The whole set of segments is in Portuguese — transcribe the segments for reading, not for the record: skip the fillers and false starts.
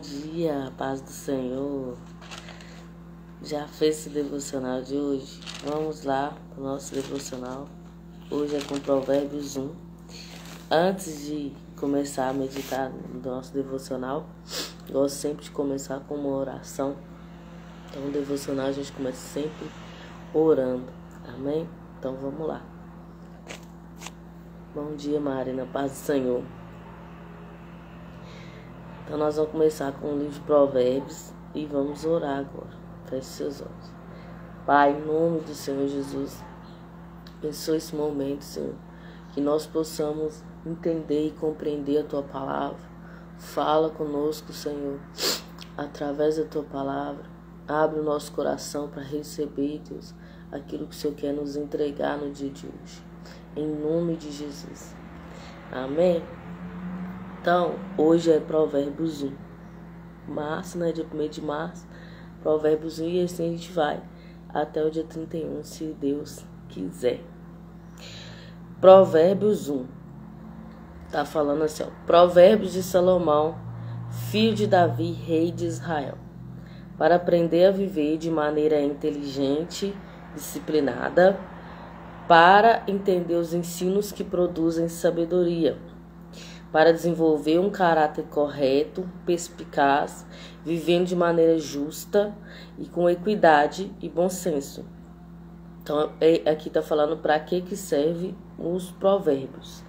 Dia, paz do Senhor. Já fez esse devocional de hoje? Vamos lá para o nosso devocional. Hoje é com Provérbios 1. Antes de começar a meditar no nosso devocional, gosto sempre de começar com uma oração. Então, o devocional a gente começa sempre orando. Amém? Então, vamos lá. Bom dia, Marina, paz do Senhor. Então nós vamos começar com o livro de Provérbios e vamos orar agora. Feche seus olhos. Pai, em nome do Senhor Jesus, abençoe esse momento, Senhor, que nós possamos entender e compreender a Tua palavra. Fala conosco, Senhor, através da Tua palavra. Abre o nosso coração para receber, Deus, aquilo que o Senhor quer nos entregar no dia de hoje. Em nome de Jesus. Amém? Então, hoje é Provérbios 1. Março, né? Dia 1º de março. Provérbios 1 e assim a gente vai até o dia 31, se Deus quiser. Provérbios 1. Tá falando assim, ó. Provérbios de Salomão, filho de Davi, rei de Israel. Para aprender a viver de maneira inteligente, disciplinada, para entender os ensinos que produzem sabedoria, para desenvolver um caráter correto, perspicaz, vivendo de maneira justa e com equidade e bom senso. Então, aqui está falando para que serve os provérbios.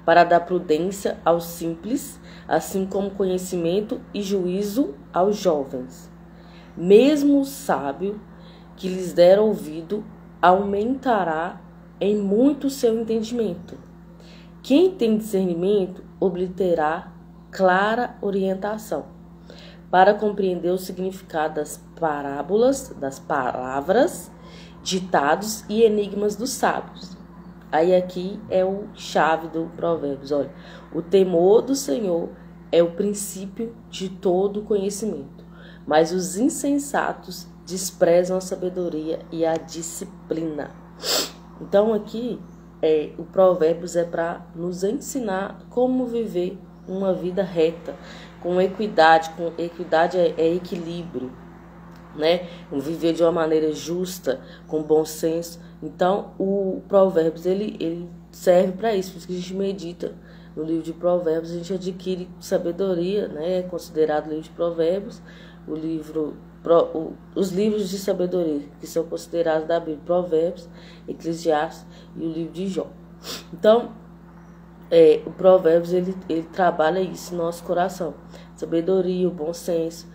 Para dar prudência aos simples, assim como conhecimento e juízo aos jovens. Mesmo o sábio que lhes der ouvido aumentará em muito seu entendimento. Quem tem discernimento obterá clara orientação para compreender o significado das parábolas, das palavras, ditados e enigmas dos sábios. Aí aqui é o chave do Provérbios. Olha, o temor do Senhor é o princípio de todo conhecimento, mas os insensatos desprezam a sabedoria e a disciplina. Então aqui o Provérbios é para nos ensinar como viver uma vida reta, com equidade. Com equidade é equilíbrio, né? Viver de uma maneira justa, com bom senso. Então, o Provérbios ele serve para isso. Por isso que a gente medita no livro de Provérbios, a gente adquire sabedoria, né? É considerado livro de Provérbios, os livros de sabedoria que são considerados da Bíblia, Provérbios, Eclesiastes e o livro de Jó. Então, o Provérbios ele trabalha isso no nosso coração. Sabedoria, o bom senso,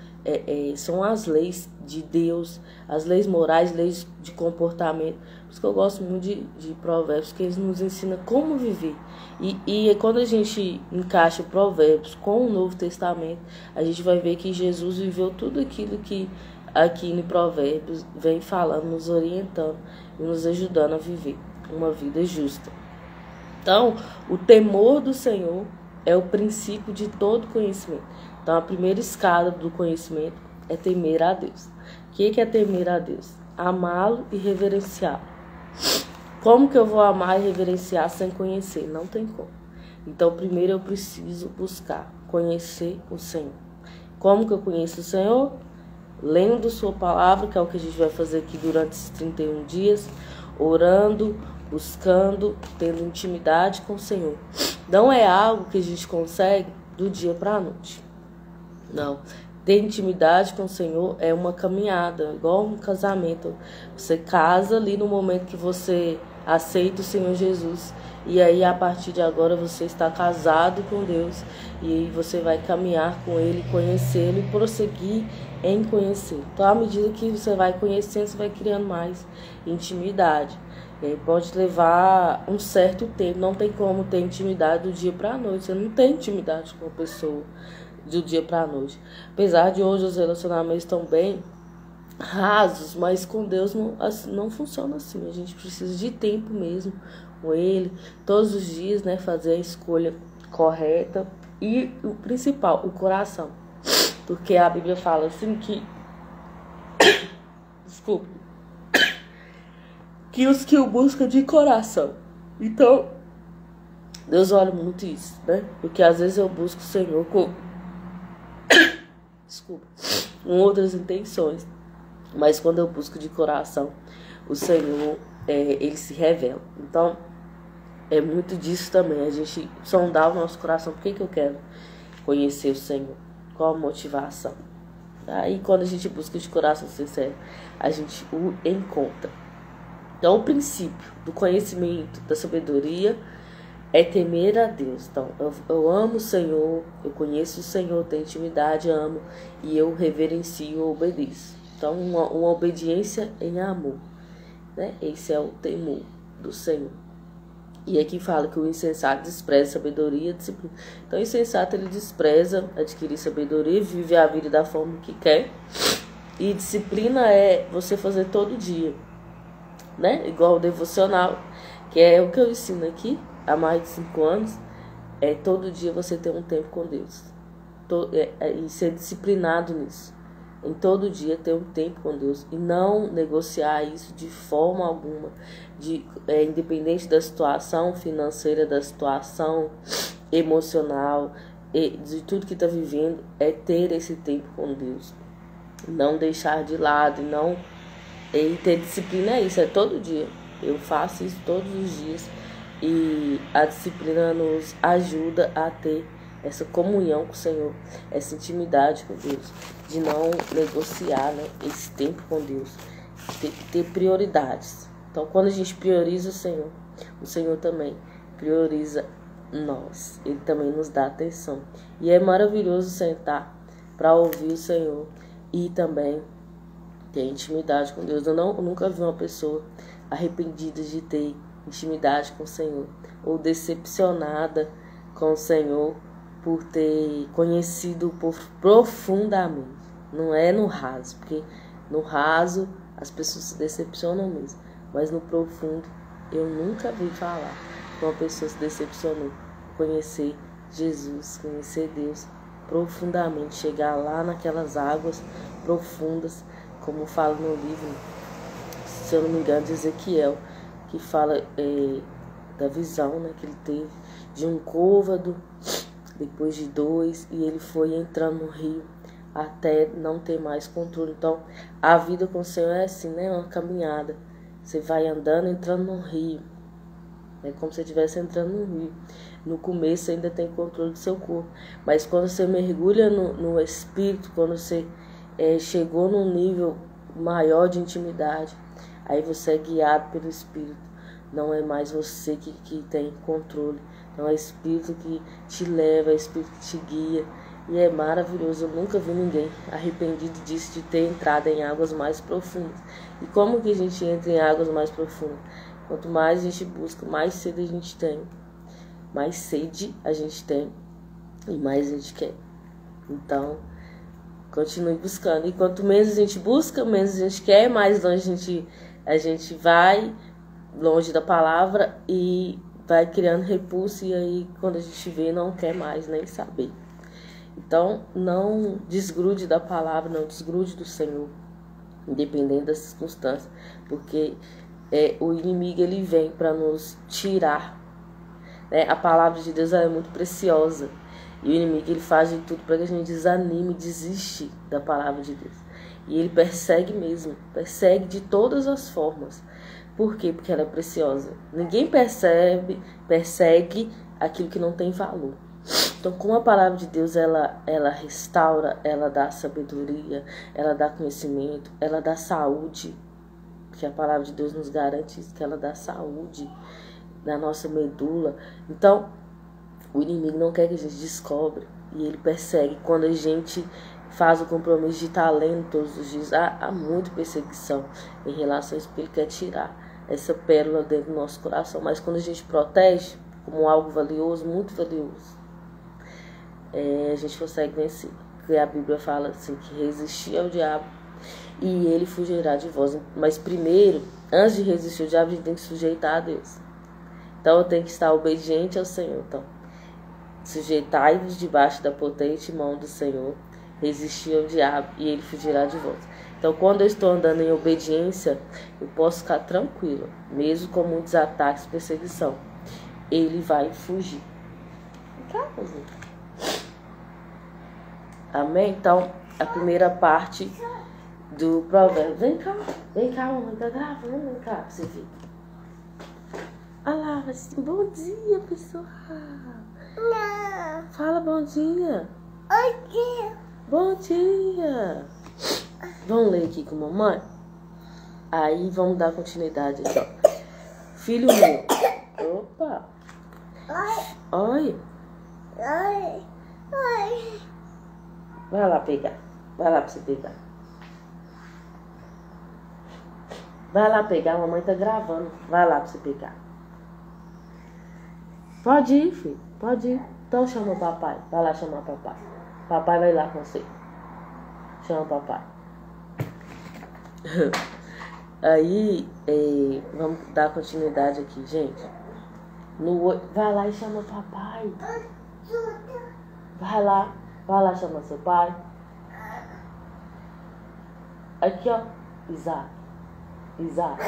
são as leis de Deus, as leis morais, leis de comportamento. Por isso que eu gosto muito de Provérbios, que eles nos ensinam como viver. E quando a gente encaixa Provérbios com o Novo Testamento, a gente vai ver que Jesus viveu tudo aquilo que aqui no Provérbios vem falando, nos orientando e nos ajudando a viver uma vida justa. Então, o temor do Senhor é o princípio de todo conhecimento. Então, a primeira escada do conhecimento é temer a Deus. O que é temer a Deus? Amá-lo e reverenciá-lo. Como que eu vou amar e reverenciar sem conhecer? Não tem como. Então, primeiro eu preciso buscar conhecer o Senhor. Como que eu conheço o Senhor? Lendo sua palavra, que é o que a gente vai fazer aqui durante esses 31 dias, orando, buscando, tendo intimidade com o Senhor. Não é algo que a gente consegue do dia para a noite. Não. Ter intimidade com o Senhor é uma caminhada, igual um casamento. Você casa ali no momento que você aceita o Senhor Jesus. E aí, a partir de agora, você está casado com Deus. E aí você vai caminhar com Ele, conhecê-lo e prosseguir em conhecer. Então, à medida que você vai conhecendo, você vai criando mais intimidade. Pode levar um certo tempo. Não tem como ter intimidade do dia para a noite. Você não tem intimidade com a pessoa do dia para a noite. Apesar de hoje os relacionamentos estão bem rasos, mas com Deus não funciona assim. A gente precisa de tempo mesmo com Ele, todos os dias, né? Fazer a escolha correta e o principal, o coração. Porque a Bíblia fala assim que desculpa, que os que o buscam de coração. Então, Deus olha muito isso, né? Porque às vezes eu busco o Senhor desculpa, com outras intenções. Mas quando eu busco de coração, o Senhor, ele se revela. Então, é muito disso também, a gente sondar o nosso coração. Por que eu quero conhecer o Senhor? Qual a motivação? Aí, quando a gente busca de coração sincero, a gente o encontra. Então, o princípio do conhecimento, da sabedoria, é temer a Deus. Então, eu amo o Senhor, eu conheço o Senhor, tenho intimidade, amo, e eu reverencio, obedeço. Então, uma obediência em amor, né? Esse é o temor do Senhor. E aqui fala que o insensato despreza a sabedoria e disciplina. Então, o insensato, ele despreza adquirir sabedoria, vive a vida da forma que quer. E disciplina é você fazer todo dia, né? Igual o devocional, que é o que eu ensino aqui há mais de 5 anos. É todo dia você ter um tempo com Deus. E ser disciplinado nisso. Em todo dia ter um tempo com Deus. E não negociar isso de forma alguma. Independente da situação financeira, da situação emocional, de tudo que está vivendo, é ter esse tempo com Deus. Não deixar de lado. E ter disciplina é isso, é todo dia. Eu faço isso todos os dias. E a disciplina nos ajuda a ter essa comunhão com o Senhor, essa intimidade com Deus, de não negociar, né, esse tempo com Deus, ter prioridades. Então, quando a gente prioriza o Senhor também prioriza nós, Ele também nos dá atenção. E é maravilhoso sentar para ouvir o Senhor e também ter intimidade com Deus. Eu nunca vi uma pessoa arrependida de ter intimidade com o Senhor, ou decepcionada com o Senhor por ter conhecido profundamente. Não é no raso, porque no raso as pessoas se decepcionam mesmo, mas no profundo eu nunca vi falar que uma pessoa se decepcionou. Conhecer Jesus, conhecer Deus profundamente, chegar lá naquelas águas profundas, como fala no livro, se eu não me engano, de Ezequiel, que fala da visão, né, que ele teve de um côvado, depois de 2, e ele foi entrando no rio até não ter mais controle. Então, a vida com o Senhor é assim, né, uma caminhada. Você vai andando, entrando no rio. É como se você estivesse entrando no rio. No começo você ainda tem controle do seu corpo, mas quando você mergulha no Espírito, quando você chegou num nível maior de intimidade, aí você é guiado pelo Espírito. Não é mais você que tem controle. Não é o Espírito que te leva, é o Espírito que te guia. E é maravilhoso. Eu nunca vi ninguém arrependido disso, de ter entrado em águas mais profundas. E como que a gente entra em águas mais profundas? Quanto mais a gente busca, mais sede a gente tem. Mais sede a gente tem e mais a gente quer. Então, continue buscando. E quanto menos a gente busca, menos a gente quer, mais longe a gente vai, longe da palavra, e vai criando repulso, e aí quando a gente vê, não quer mais nem saber. Então, não desgrude da palavra, não desgrude do Senhor, independente das circunstâncias, porque o inimigo, ele vem para nos tirar, né? A palavra de Deus é muito preciosa, e o inimigo, ele faz de tudo para que a gente desanime, desiste da palavra de Deus. E ele persegue mesmo, persegue de todas as formas. Por quê? Porque ela é preciosa. Ninguém persegue aquilo que não tem valor. Então, com a palavra de Deus, ela restaura, ela dá sabedoria, ela dá conhecimento, ela dá saúde. Porque a palavra de Deus nos garante isso, que ela dá saúde na nossa medula. Então, o inimigo não quer que a gente descobre, e ele persegue. Quando a gente faz o compromisso de estar lendo todos os dias, há muita perseguição em relação a isso, porque ele quer tirar essa pérola dentro do nosso coração. Mas quando a gente protege como algo valioso, muito valioso, a gente consegue vencer. Porque a Bíblia fala assim, que resistir ao diabo e ele fugirá de vós. Mas primeiro, antes de resistir ao diabo, a gente tem que sujeitar a Deus. Então eu tenho que estar obediente ao Senhor. Então, sujeitai-vos debaixo da potente mão do Senhor, resistir ao diabo e ele fugirá de vós. Então, quando eu estou andando em obediência, eu posso ficar tranquilo, mesmo com muitos ataques, perseguição. Ele vai fugir. Amém? Então, a primeira parte do provérbio. Vem cá, mamãe tá gravando, vem cá pra você ver. Olha lá, assim, bom dia, pessoal. Não. Fala bom dia. Bom dia. Bom dia. Vamos ler aqui com a mamãe? Aí vamos dar continuidade aqui, ó. Filho meu. Opa. Oi. Oi. Oi. Oi. Vai lá pegar. Vai lá pra você pegar. Vai lá pegar, a mamãe tá gravando. Vai lá pra você pegar. Pode ir, filho. Pode ir. Então chama o papai. Vai lá chamar o papai. Papai vai lá com você. Chama o papai. Aí, vamos dar continuidade aqui, gente. Vai lá e chama o papai. Vai lá chamar seu pai. Aqui, ó. Isaac.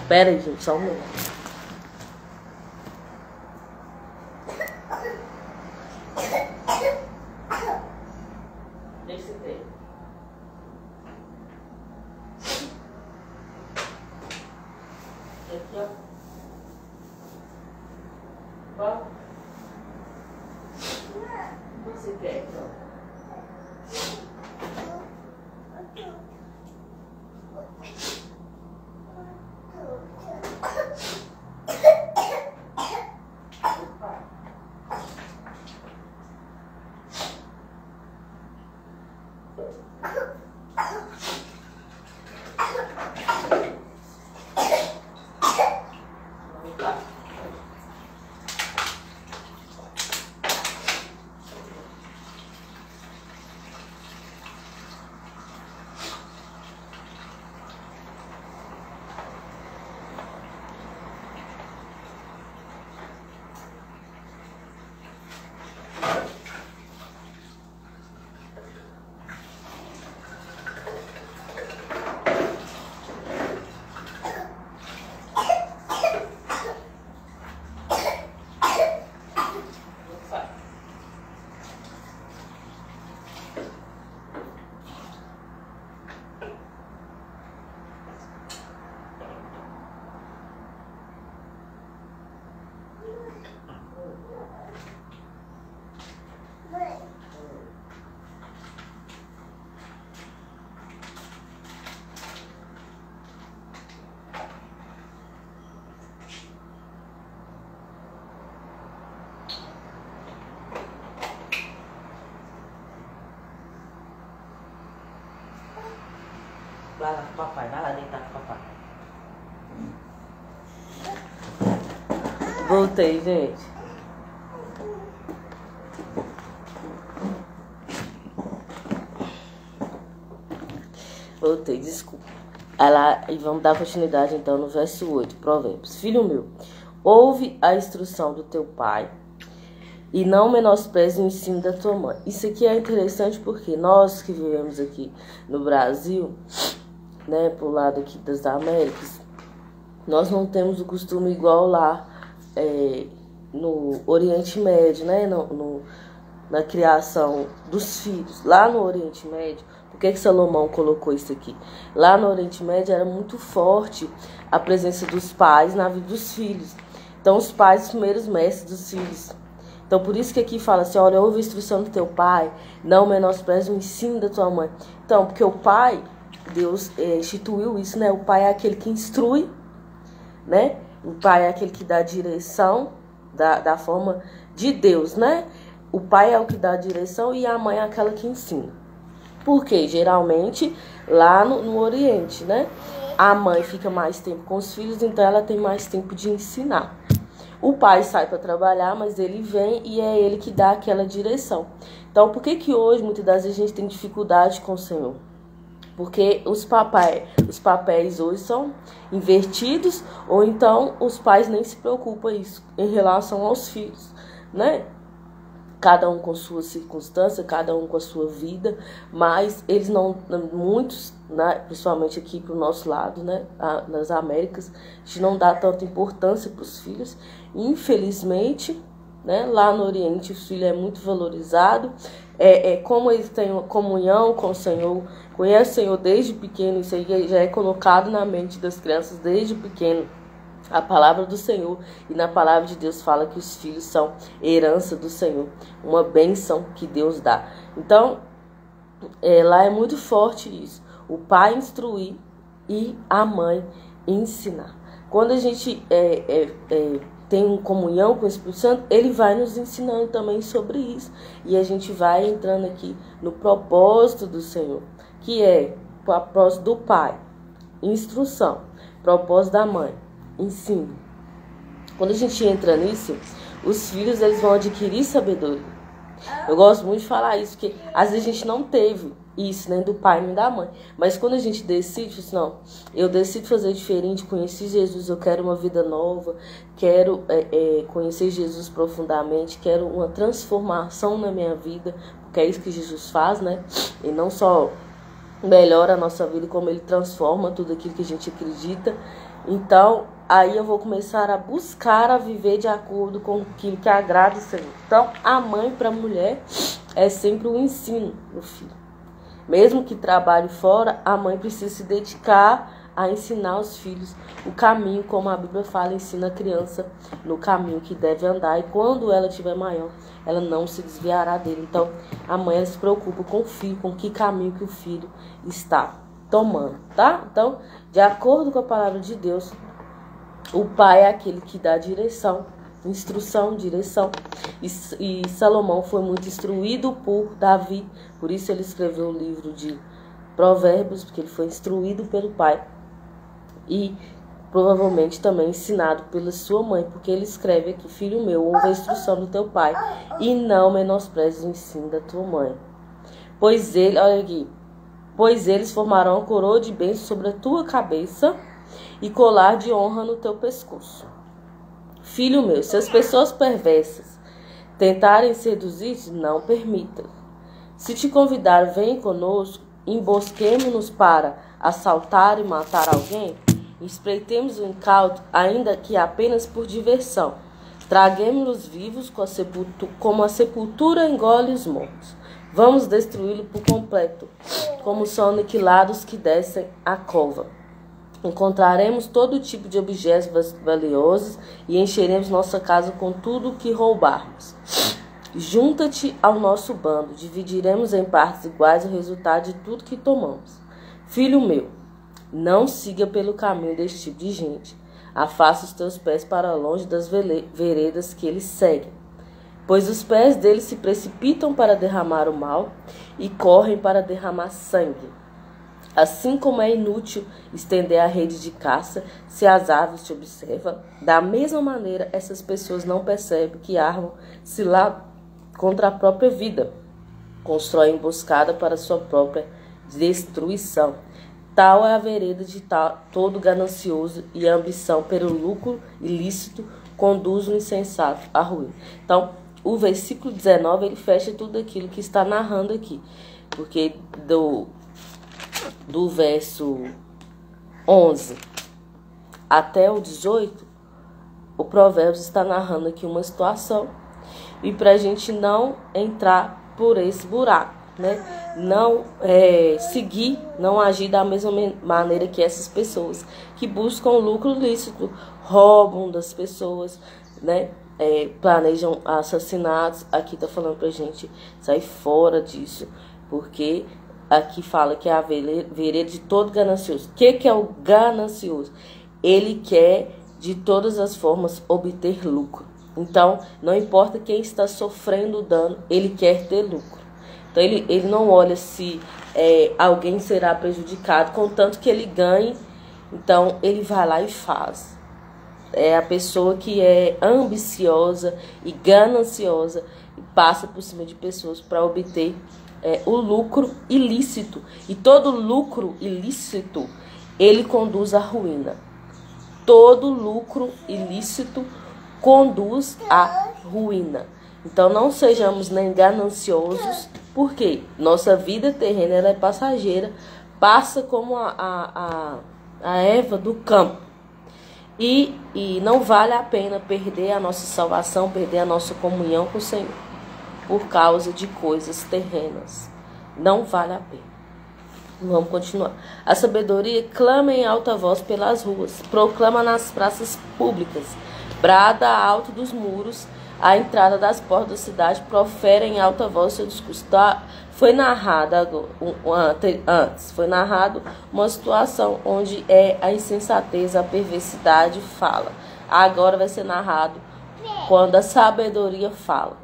Pera aí, gente, só um minuto. Deixa eu ver. Aqui, ó. Ó. O que você quer, então? Vai lá com o papai, vai lá deitar com o papai. Voltei, gente. Voltei, desculpa. E vamos dar continuidade então no verso 8, Provérbios. Filho meu, ouve a instrução do teu pai e não menospreze o ensino da tua mãe. Isso aqui é interessante porque nós que vivemos aqui no Brasil, né, pro lado aqui das Américas, nós não temos o costume igual lá no Oriente Médio, né, na criação dos filhos. Lá no Oriente Médio, por que Salomão colocou isso aqui? Lá no Oriente Médio era muito forte a presença dos pais na vida dos filhos. Então os pais, os primeiros mestres dos filhos. Então por isso que aqui fala assim, olha, ouve a instrução do teu pai, não menospreze o ensino da tua mãe. Então, porque o pai, Deus instituiu isso, né? O pai é aquele que instrui, né? O pai é aquele que dá a direção da forma de Deus, né? O pai é o que dá a direção e a mãe é aquela que ensina. Porque geralmente lá no Oriente, né? A mãe fica mais tempo com os filhos, então ela tem mais tempo de ensinar. O pai sai para trabalhar, mas ele vem e é ele que dá aquela direção. Então, por que hoje, muitas das vezes, a gente tem dificuldade com o Senhor? Porque os papéis hoje são invertidos, ou então os pais nem se preocupam isso em relação aos filhos, né? Cada um com sua circunstância, cada um com a sua vida, mas eles não, muitos, né, principalmente aqui pro nosso lado, né, nas Américas, a gente não dá tanta importância para os filhos, infelizmente, né? Lá no Oriente o filho é muito valorizado. Como eles têm uma comunhão com o Senhor, conhece o Senhor desde pequeno, isso aí já é colocado na mente das crianças desde pequeno. A palavra do Senhor, e na palavra de Deus fala que os filhos são herança do Senhor, uma bênção que Deus dá. Então, lá é muito forte isso, o pai instruir e a mãe ensinar. Quando a gente tem comunhão com o Espírito Santo, ele vai nos ensinando também sobre isso, e a gente vai entrando aqui no propósito do Senhor, que é o propósito do pai, instrução, propósito da mãe, ensino. Quando a gente entra nisso, os filhos eles vão adquirir sabedoria. Eu gosto muito de falar isso, porque às vezes a gente não teve isso, nem do pai nem da mãe. Mas quando a gente decide, não, eu decido fazer diferente, conhecer Jesus, eu quero uma vida nova, quero conhecer Jesus profundamente, quero uma transformação na minha vida, porque é isso que Jesus faz, né? E não só melhora a nossa vida, como ele transforma tudo aquilo que a gente acredita. Então, aí eu vou começar a buscar a viver de acordo com aquilo que agrada o Senhor. Então, a mãe para a mulher é sempre o ensino do filho. Mesmo que trabalhe fora, a mãe precisa se dedicar a ensinar os filhos o caminho, como a Bíblia fala, ensina a criança no caminho que deve andar. E quando ela estiver maior, ela não se desviará dele. Então, a mãe se preocupa com o filho, com que caminho que o filho está tomando, tá? Então, de acordo com a palavra de Deus, o pai é aquele que dá direção, instrução, direção. E Salomão foi muito instruído por Davi, por isso ele escreveu o livro de Provérbios, porque ele foi instruído pelo pai. E provavelmente também ensinado pela sua mãe, porque ele escreve aqui: filho meu, ouve a instrução do teu pai, e não menosprezes o ensino da tua mãe. Olha aqui, pois eles formarão a coroa de bênção sobre a tua cabeça e colar de honra no teu pescoço. Filho meu, se as pessoas perversas tentarem seduzir-te, não permita. Se te convidar, vem conosco, embosquemo-nos para assaltar e matar alguém, espreitemos o incauto, ainda que apenas por diversão. Traguemos-los vivos como a sepultura engole os mortos. Vamos destruí-lo por completo, como são aniquilados que descem a cova. Encontraremos todo tipo de objetos valiosos e encheremos nossa casa com tudo o que roubarmos. Junta-te ao nosso bando, dividiremos em partes iguais o resultado de tudo que tomamos. Filho meu, não siga pelo caminho deste tipo de gente. Afasta os teus pés para longe das veredas que eles seguem, pois os pés deles se precipitam para derramar o mal e correm para derramar sangue. Assim como é inútil estender a rede de caça se as aves te observam, da mesma maneira essas pessoas não percebem que armam cilada contra a própria vida, constroem emboscada para sua própria destruição. Tal é a vereda de todo ganancioso, e a ambição pelo lucro ilícito conduz o insensato à ruína. Então, o versículo 19, ele fecha tudo aquilo que está narrando aqui, porque do verso 11 até o 18, o Provérbios está narrando aqui uma situação, e para a gente não entrar por esse buraco, né? Não seguir, não agir da mesma maneira que essas pessoas que buscam lucro lícito, roubam das pessoas, né? Planejam assassinatos. Aqui está falando para a gente sair fora disso, porque aqui fala que é a vereda de todo ganancioso. O que é o ganancioso? Ele quer de todas as formas obter lucro. Então, não importa quem está sofrendo o dano, ele quer ter lucro. Então, ele não olha se alguém será prejudicado, contanto que ele ganhe. Então, ele vai lá e faz. É a pessoa que é ambiciosa e gananciosa e passa por cima de pessoas para obter o lucro ilícito. E todo lucro ilícito, ele conduz à ruína. Todo lucro ilícito conduz à ruína. Então, não sejamos nem gananciosos, porque nossa vida terrena ela é passageira, passa como a erva do campo. E não vale a pena perder a nossa salvação, perder a nossa comunhão com o Senhor por causa de coisas terrenas. Não vale a pena. Vamos continuar. A sabedoria clama em alta voz pelas ruas, proclama nas praças públicas, brada alto dos muros, à entrada das portas da cidade, profere em alta voz seu discurso. Foi narrado antes, foi narrado uma situação onde a insensatez, a perversidade fala. Agora vai ser narrado quando a sabedoria fala.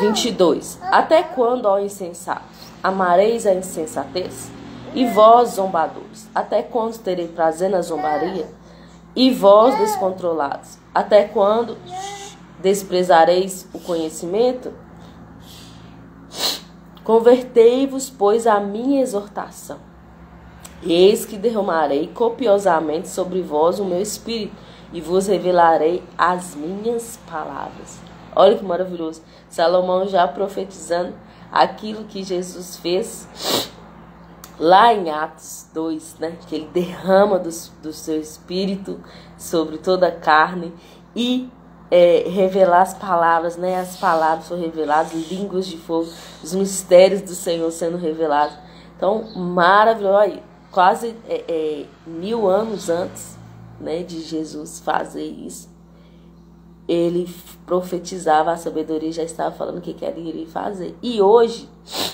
22. Até quando, ó insensatos, amareis a insensatez? E vós, zombadores, até quando terei prazer na zombaria? E vós, descontrolados, até quando desprezareis o conhecimento? Convertei-vos, pois, à minha exortação. Eis que derramarei copiosamente sobre vós o meu espírito, e vos revelarei as minhas palavras. Olha que maravilhoso. Salomão já profetizando aquilo que Jesus fez lá em Atos 2, né? Que ele derrama do seu espírito sobre toda a carne e revelar as palavras, né? As palavras foram reveladas, línguas de fogo, os mistérios do Senhor sendo revelados. Então, maravilhoso. Aí, quase 1000 anos antes, né, de Jesus fazer isso, ele profetizava, a sabedoria já estava falando o que ele ia fazer. E hoje,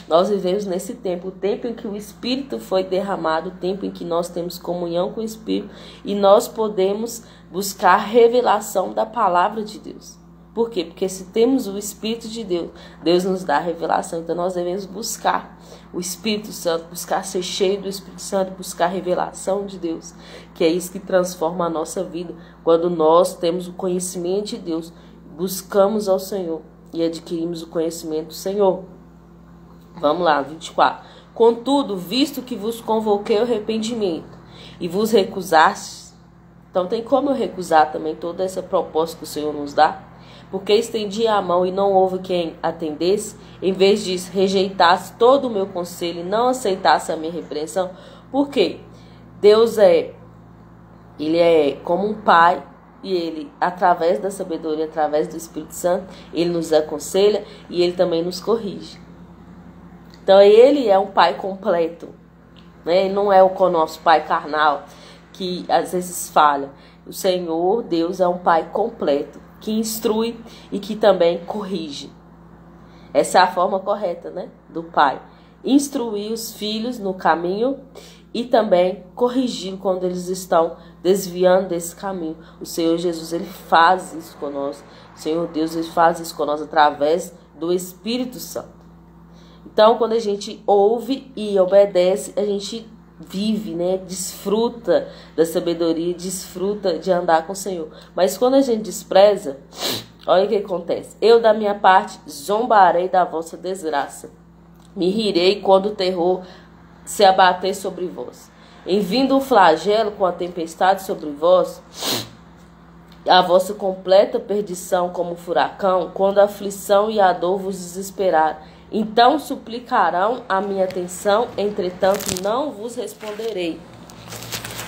nós vivemos nesse tempo, o tempo em que o Espírito foi derramado, o tempo em que nós temos comunhão com o Espírito, e nós podemos buscar a revelação da palavra de Deus. Por quê? Porque se temos o Espírito de Deus, Deus nos dá a revelação. Então nós devemos buscar o Espírito Santo, buscar ser cheio do Espírito Santo, buscar a revelação de Deus, que é isso que transforma a nossa vida. Quando nós temos o conhecimento de Deus, buscamos ao Senhor e adquirimos o conhecimento do Senhor. Vamos lá, 24. Contudo, visto que vos convoquei ao arrependimento e vos recusastes, então tem como eu recusar também toda essa proposta que o Senhor nos dá? Porque estendi a mão e não houve quem atendesse, em vez disso, rejeitasse todo o meu conselho e não aceitasse a minha repreensão. Por quê? Deus ele é como um pai, e ele, através da sabedoria, através do Espírito Santo, ele nos aconselha e ele também nos corrige. Então ele é um pai completo, né? Ele não é o nosso pai carnal, que às vezes falha. O Senhor, Deus, é um pai completo, que instrui e que também corrige. Essa é a forma correta, né, do pai. Instruir os filhos no caminho e também corrigir quando eles estão desviando desse caminho. O Senhor Jesus, ele faz isso conosco. O Senhor Deus, ele faz isso conosco através do Espírito Santo. Então, quando a gente ouve e obedece, a gente vive, né? Desfruta da sabedoria, desfruta de andar com o Senhor. Mas quando a gente despreza, olha o que acontece. Eu, da minha parte, zombarei da vossa desgraça. Me rirei quando o terror se abater sobre vós. Em vindo o flagelo com a tempestade sobre vós, a vossa completa perdição como furacão, quando a aflição e a dor vos desesperar. Então suplicarão a minha atenção, entretanto não vos responderei.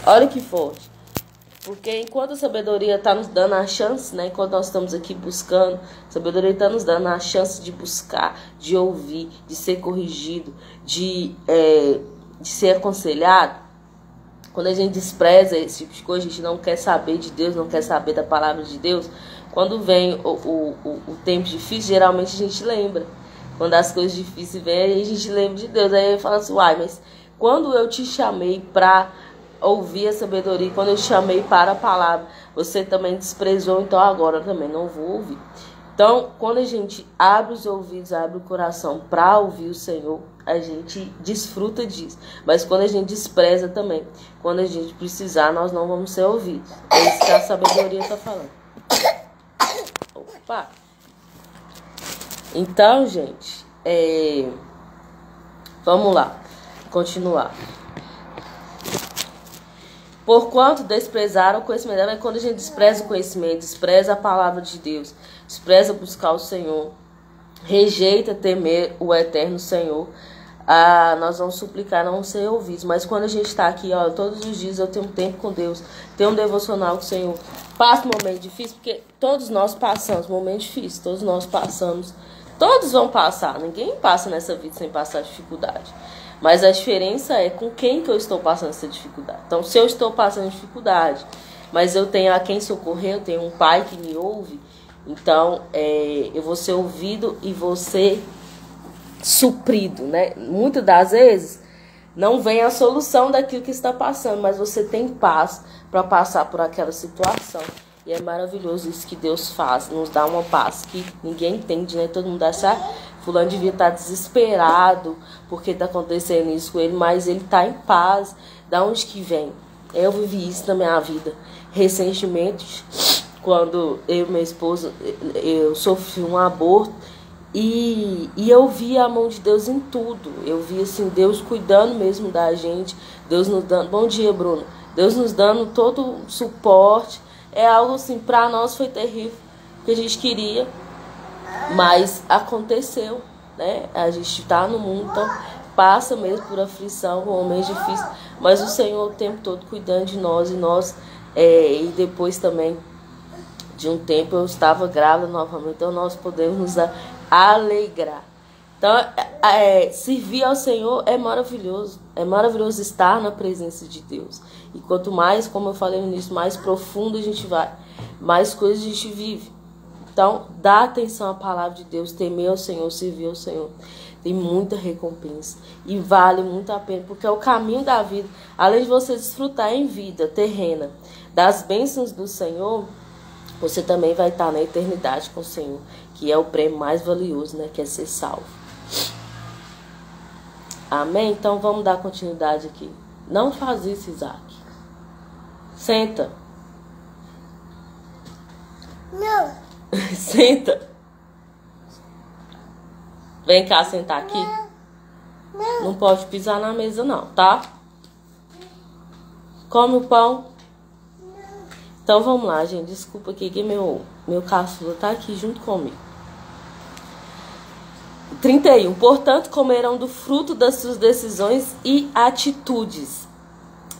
Olha que forte. Porque enquanto a sabedoria está nos dando a chance, né? Enquanto nós estamos aqui buscando, a sabedoria está nos dando a chance de buscar, de ouvir, de ser corrigido, de ser aconselhado. Quando a gente despreza esse tipo de coisa, a gente não quer saber de Deus, não quer saber da palavra de Deus. Quando vem o tempo difícil, geralmente a gente lembra. Quando as coisas difíceis vêm, a gente lembra de Deus. Aí fala assim, uai, mas quando eu te chamei para ouvir a sabedoria, quando eu te chamei para a palavra, você também desprezou, então agora eu também não vou ouvir. Então, quando a gente abre os ouvidos, abre o coração para ouvir o Senhor, a gente desfruta disso. Mas quando a gente despreza também, quando a gente precisar, nós não vamos ser ouvidos. É isso que a sabedoria está falando. Opa! Então, gente, vamos lá, continuar. Porquanto desprezaram o conhecimento, mas quando a gente despreza o conhecimento, despreza a palavra de Deus, despreza buscar o Senhor, rejeita temer o eterno Senhor, nós vamos suplicar não ser ouvidos. Mas quando a gente está aqui, ó, todos os dias eu tenho um tempo com Deus, tenho um devocional com o Senhor, passo um momento difícil, porque todos nós passamos momentos difíceis, todos nós passamos, todos vão passar, ninguém passa nessa vida sem passar dificuldade. Mas a diferença é com quem que eu estou passando essa dificuldade. Então, se eu estou passando dificuldade, mas eu tenho a quem socorrer, eu tenho um pai que me ouve, então eu vou ser ouvido e vou ser suprido, né? Muitas das vezes não vem a solução daquilo que está passando, mas você tem paz para passar por aquela situação. E é maravilhoso isso que Deus faz, nos dá uma paz que ninguém entende, né? Todo mundo acha, fulano devia estar desesperado porque está acontecendo isso com ele, mas ele está em paz. Da onde que vem? Eu vivi isso na minha vida. Recentemente, quando eu e minha esposa, eu sofri um aborto, e eu vi a mão de Deus em tudo. Eu vi assim, Deus cuidando mesmo da gente, Deus nos dando, bom dia, Bruno, Deus nos dando todo o suporte. É algo assim, para nós foi terrível, que a gente queria, mas aconteceu, né? A gente está no mundo, então passa mesmo por aflição, momentos difíceis, mas o Senhor o tempo todo cuidando de nós, e depois também de um tempo eu estava grávida novamente, então nós podemos nos alegrar. Então, servir ao Senhor é maravilhoso estar na presença de Deus. E quanto mais, como eu falei no início, mais profundo a gente vai, mais coisas a gente vive. Então, dá atenção à palavra de Deus, temer ao Senhor, servir ao Senhor. Tem muita recompensa e vale muito a pena, porque é o caminho da vida. Além de você desfrutar em vida terrena das bênçãos do Senhor, você também vai estar na eternidade com o Senhor, que é o prêmio mais valioso, né? Que é ser salvo. Amém? Então vamos dar continuidade aqui. Não faz isso, Isaac. Senta. Não. Senta. Vem cá sentar aqui. Não. Não pode pisar na mesa não, tá? Come o pão. Então vamos lá, gente. Desculpa aqui que meu caçula tá aqui junto comigo. 31. Portanto, comerão do fruto das suas decisões e atitudes,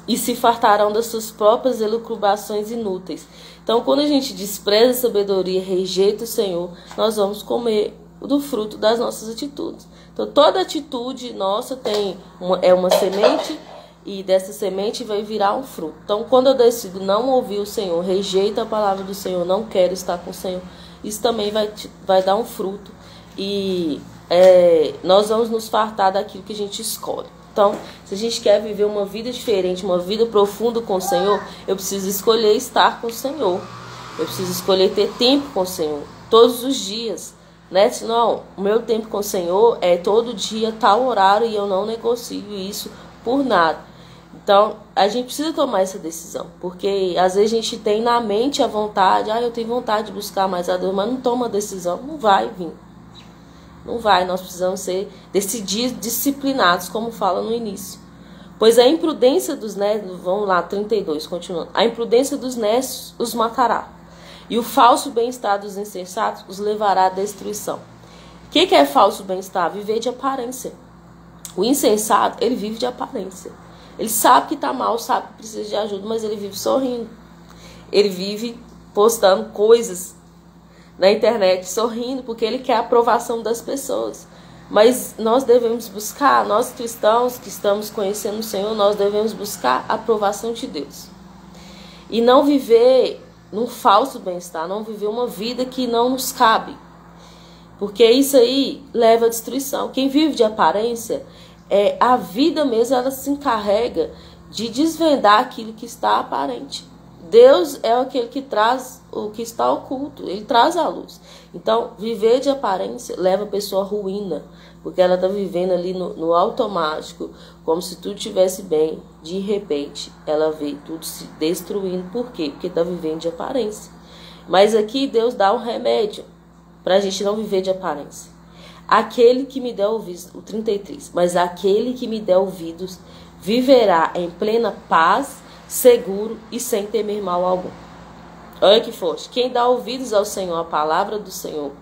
e se fartarão das suas próprias elucubrações inúteis. Então, quando a gente despreza a sabedoria, rejeita o Senhor, nós vamos comer do fruto das nossas atitudes. Então, toda atitude nossa é uma semente, e dessa semente vai virar um fruto. Então, quando eu decido não ouvir o Senhor, rejeito a palavra do Senhor, não quero estar com o Senhor, isso também vai dar um fruto. E nós vamos nos fartar daquilo que a gente escolhe. Então, se a gente quer viver uma vida diferente, uma vida profunda com o Senhor, eu preciso escolher estar com o Senhor. Eu preciso escolher ter tempo com o Senhor, todos os dias, né? Senão, o meu tempo com o Senhor é todo dia, tal horário, e eu não negocio isso por nada. Então, a gente precisa tomar essa decisão, porque às vezes a gente tem na mente a vontade, eu tenho vontade de buscar mais a Deus, mas não toma a decisão, não vai vir. Não vai, nós precisamos ser decididos, disciplinados, como fala no início. Pois a imprudência dos necios, vamos lá, 32, continuando. A imprudência dos necios os matará, e o falso bem-estar dos insensatos os levará à destruição. O que é falso bem-estar? Viver de aparência. O insensato, ele vive de aparência. Ele sabe que está mal, sabe que precisa de ajuda, mas ele vive sorrindo. Ele vive postando coisas na internet, sorrindo, porque ele quer a aprovação das pessoas. Mas nós devemos buscar, nós cristãos que estamos conhecendo o Senhor, nós devemos buscar a aprovação de Deus. E não viver num falso bem-estar, não viver uma vida que não nos cabe. Porque isso aí leva à destruição. Quem vive de aparência, a vida mesmo, ela se encarrega de desvendar aquilo que está aparente. Deus é aquele que traz o que está oculto, ele traz a luz. Então, viver de aparência leva a pessoa à ruína, porque ela está vivendo ali no automático, como se tudo estivesse bem. De repente, ela vê tudo se destruindo. Por quê? Porque está vivendo de aparência. Mas aqui Deus dá um remédio para a gente não viver de aparência. Aquele que me der ouvidos, o 33, mas aquele que me der ouvidos viverá em plena paz, seguro e sem temer mal algum. Olha que forte. Quem dá ouvidos ao Senhor, a palavra do Senhor,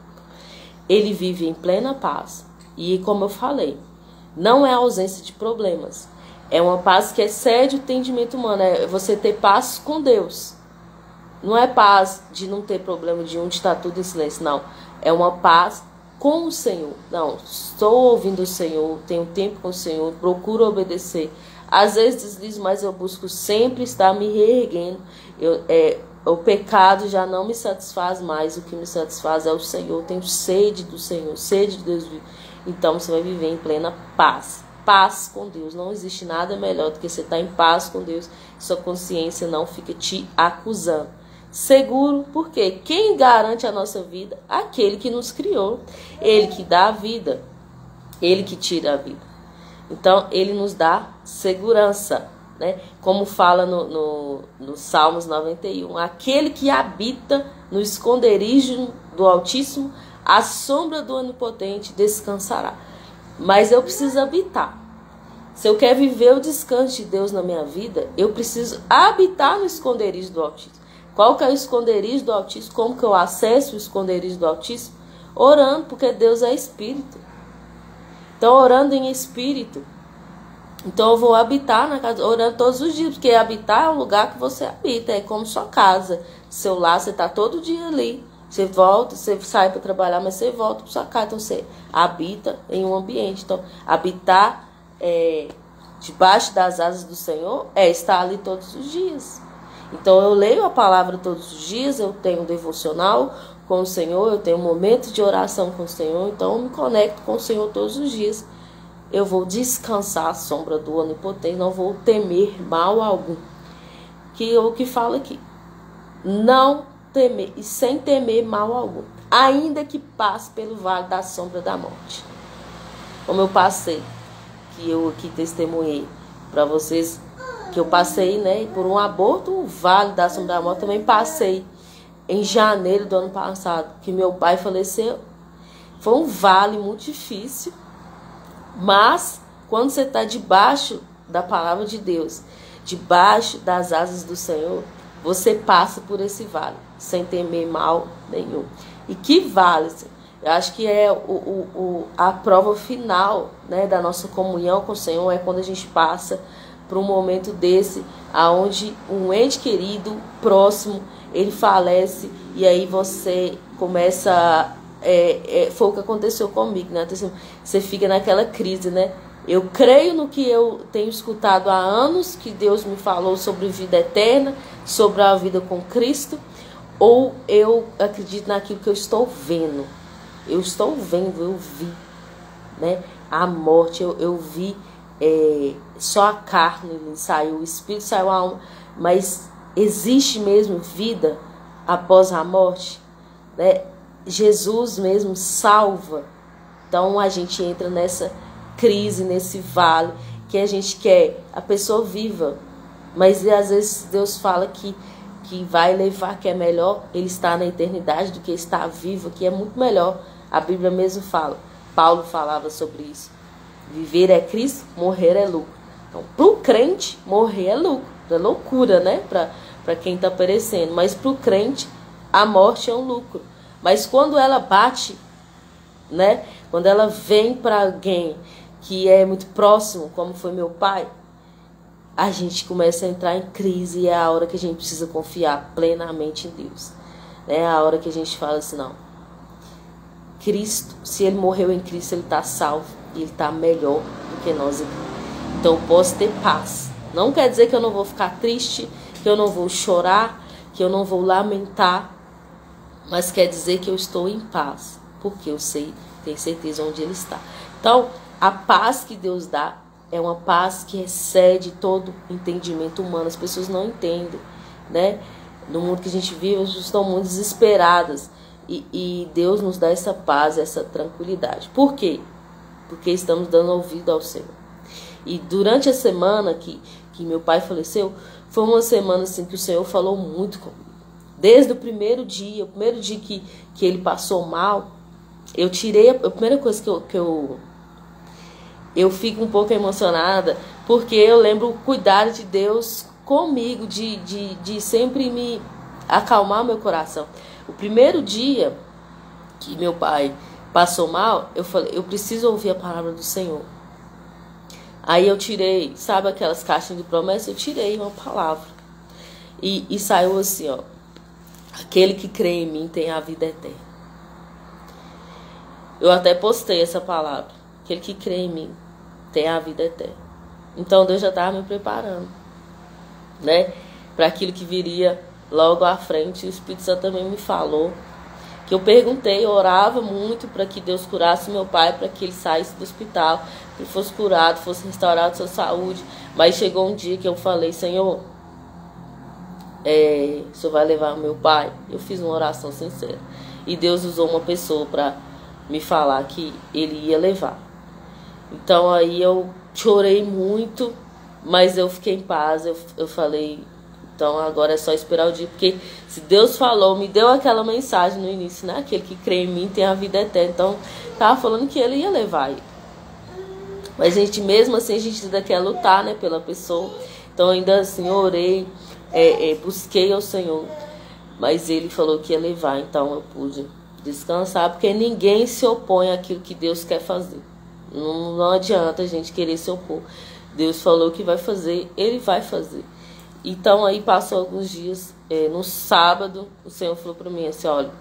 ele vive em plena paz. E como eu falei, Não é a ausência de problemas. É uma paz que excede o entendimento humano. É você ter paz com Deus. Não é paz de não ter problema, de onde está tudo em silêncio. Não. É uma paz com o Senhor. Não, estou ouvindo o Senhor, tenho tempo com o Senhor, procuro obedecer. Às vezes deslizo, mas eu busco sempre estar me reerguendo. O pecado já não me satisfaz mais. O que me satisfaz é o Senhor. Eu tenho sede do Senhor, sede de Deus vivo. Então você vai viver em plena paz. Paz com Deus. Não existe nada melhor do que você estar em paz com Deus. Sua consciência não fica te acusando. Seguro, porque quem garante a nossa vida? Aquele que nos criou. Ele que dá a vida. Ele que tira a vida. Então, ele nos dá segurança, né? Como fala no Salmos 91. Aquele que habita no esconderijo do Altíssimo, à sombra do Onipotente descansará. Mas eu preciso habitar. Se eu quero viver o descanso de Deus na minha vida, eu preciso habitar no esconderijo do Altíssimo. Qual que é o esconderijo do Altíssimo? Como que eu acesso o esconderijo do Altíssimo? Orando, porque Deus é Espírito. Então, orando em Espírito. Então, eu vou habitar na casa, orando todos os dias. Porque habitar é o lugar que você habita. É como sua casa. Seu lar, você está todo dia ali. Você volta, você sai para trabalhar, mas você volta para sua casa. Então, você habita em um ambiente. Então, habitar debaixo das asas do Senhor é estar ali todos os dias. Então, eu leio a palavra todos os dias, eu tenho um devocional com o Senhor, eu tenho um momento de oração com o Senhor, então eu me conecto com o Senhor todos os dias. Eu vou descansar à sombra do Onipotente, não vou temer mal algum. Que é o que fala aqui. Não temer, e sem temer mal algum. Ainda que passe pelo vale da sombra da morte. Como eu passei, que eu aqui testemunhei para vocês, que eu passei, né, por um aborto, o vale da sombra da morte, também passei em janeiro do ano passado, que meu pai faleceu. Foi um vale muito difícil, mas quando você está debaixo da palavra de Deus, debaixo das asas do Senhor, você passa por esse vale, sem temer mal nenhum. E que vale, eu acho que é a prova final, né, da nossa comunhão com o Senhor, é quando a gente passa para um momento desse, aonde um ente querido, próximo, ele falece, e aí você começa, foi o que aconteceu comigo, né? Você fica naquela crise, né? Eu creio no que eu tenho escutado há anos, que Deus me falou sobre vida eterna, sobre a vida com Cristo, ou eu acredito naquilo que eu estou vendo. Eu estou vendo, eu vi, né? A morte, eu vi só a carne saiu, o espírito saiu, a alma, mas existe mesmo vida após a morte, né? Jesus mesmo salva. Então a gente entra nessa crise, nesse vale, que a gente quer a pessoa viva, mas às vezes Deus fala que vai levar, que é melhor ele estar na eternidade do que estar vivo, que é muito melhor. A Bíblia mesmo fala, Paulo falava sobre isso. Viver é Cristo, morrer é lucro. Então, para o crente, morrer é lucro. É loucura, né? Para quem está perecendo. Mas para o crente, a morte é um lucro. Mas quando ela bate, né? Quando ela vem para alguém que é muito próximo, como foi meu pai, a gente começa a entrar em crise. E é a hora que a gente precisa confiar plenamente em Deus. É a hora que a gente fala assim, não. Cristo, se ele morreu em Cristo, ele está salvo. E ele está melhor do que nós aqui. Então eu posso ter paz. Não quer dizer que eu não vou ficar triste, que eu não vou chorar, que eu não vou lamentar. Mas quer dizer que eu estou em paz. Porque eu sei, tenho certeza onde ele está. Então, a paz que Deus dá é uma paz que excede todo entendimento humano. As pessoas não entendem, né? No mundo que a gente vive, as pessoas estão muito desesperadas. E Deus nos dá essa paz, essa tranquilidade. Por quê? Porque estamos dando ouvido ao Senhor. E durante a semana que meu pai faleceu, foi uma semana assim que o Senhor falou muito comigo. Desde o primeiro dia que ele passou mal, eu tirei a primeira coisa que eu fico um pouco emocionada, porque eu lembro o cuidado de Deus comigo, de sempre me acalmar meu coração. O primeiro dia que meu pai passou mal, eu falei, eu preciso ouvir a palavra do Senhor. Aí eu tirei, sabe aquelas caixinhas de promessa? Eu tirei uma palavra. E saiu assim, ó. Aquele que crê em mim tem a vida eterna. Eu até postei essa palavra. Aquele que crê em mim tem a vida eterna. Então Deus já estava me preparando, né? Para aquilo que viria logo à frente. O Espírito Santo também me falou. Que eu perguntei, eu orava muito para que Deus curasse meu pai, para que ele saísse do hospital, que ele fosse curado, fosse restaurado sua saúde. Mas chegou um dia que eu falei, Senhor, o Senhor vai levar o meu pai? Eu fiz uma oração sincera. E Deus usou uma pessoa para me falar que ele ia levar. Então aí eu chorei muito, mas eu fiquei em paz. Eu falei, então agora é só esperar o dia. Porque se Deus falou, me deu aquela mensagem no início, né? Aquele que crê em mim tem a vida eterna. Então tava falando que ele ia levar ele. Mas gente, mesmo assim a gente ainda quer lutar, né, pela pessoa. Então ainda assim eu orei, busquei ao Senhor, mas ele falou que ia levar. Então eu pude descansar, porque ninguém se opõe àquilo que Deus quer fazer. Não adianta a gente querer se opor. Deus falou que vai fazer, ele vai fazer. Então aí passou alguns dias, no sábado o Senhor falou para mim assim, olha,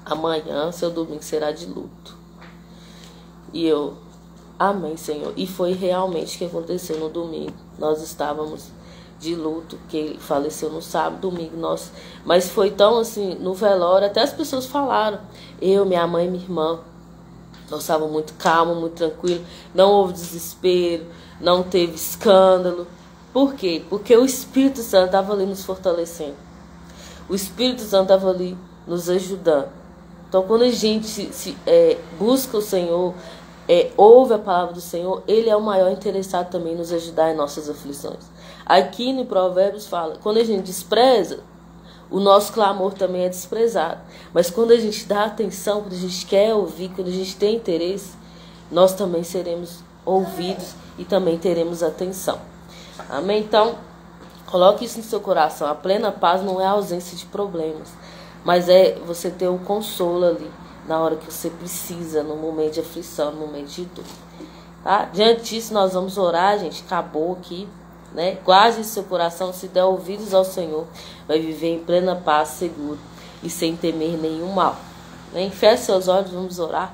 amanhã seu domingo será de luto. E eu, amém, Senhor. E foi realmente o que aconteceu no domingo. Nós estávamos de luto, porque ele faleceu no sábado, domingo, mas foi tão assim, no velório, até as pessoas falaram, eu, minha mãe e minha irmã, nós estávamos muito calmos, muito tranquilos, não houve desespero, não teve escândalo. Por quê? Porque o Espírito Santo estava ali nos fortalecendo, o Espírito Santo estava ali nos ajudando. Então quando a gente busca o Senhor, ouve a palavra do Senhor, ele é o maior interessado também em nos ajudar em nossas aflições. Aqui no Provérbios fala, quando a gente despreza, o nosso clamor também é desprezado. Mas quando a gente dá atenção, quando a gente quer ouvir, quando a gente tem interesse, nós também seremos ouvidos e também teremos atenção. Amém? Então, coloque isso no seu coração. A plena paz não é a ausência de problemas, mas é você ter o consolo ali, na hora que você precisa, no momento de aflição, no momento de dor. Tá? Diante disso, nós vamos orar, gente. Acabou aqui, né? Guarde seu coração, se der ouvidos ao Senhor, vai viver em plena paz, seguro e sem temer nenhum mal. Né? Feche seus olhos, vamos orar.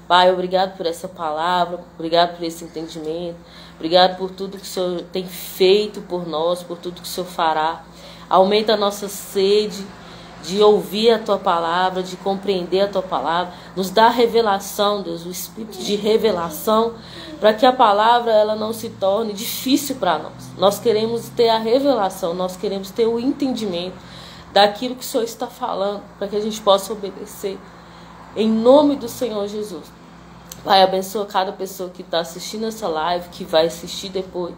Pai, obrigado por essa palavra, obrigado por esse entendimento, obrigado por tudo que o Senhor tem feito por nós, por tudo que o Senhor fará. Aumenta a nossa sede de ouvir a Tua palavra, de compreender a Tua palavra. Nos dá revelação, Deus, o espírito de revelação, para que a palavra ela não se torne difícil para nós. Nós queremos ter a revelação, nós queremos ter o entendimento daquilo que o Senhor está falando, para que a gente possa obedecer. Em nome do Senhor Jesus. Pai, abençoa cada pessoa que está assistindo essa live, que vai assistir depois.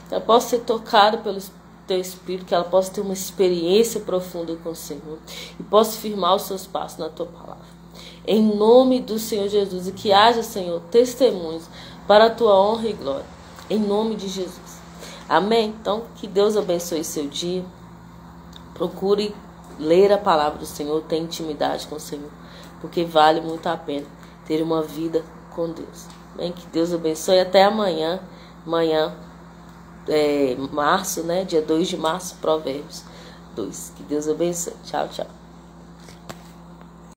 Que ela possa ser tocada pelo Teu Espírito, que ela possa ter uma experiência profunda com o Senhor e possa firmar os seus passos na Tua palavra. Em nome do Senhor Jesus, e que haja, Senhor, testemunhos para a Tua honra e glória. Em nome de Jesus. Amém? Então, que Deus abençoe seu dia. Procure ler a palavra do Senhor, ter intimidade com o Senhor, porque vale muito a pena ter uma vida com Deus. Amém? Que Deus abençoe. Até amanhã. Amanhã, março, né? Dia 2 de março, Provérbios 2. Que Deus abençoe. Tchau, tchau.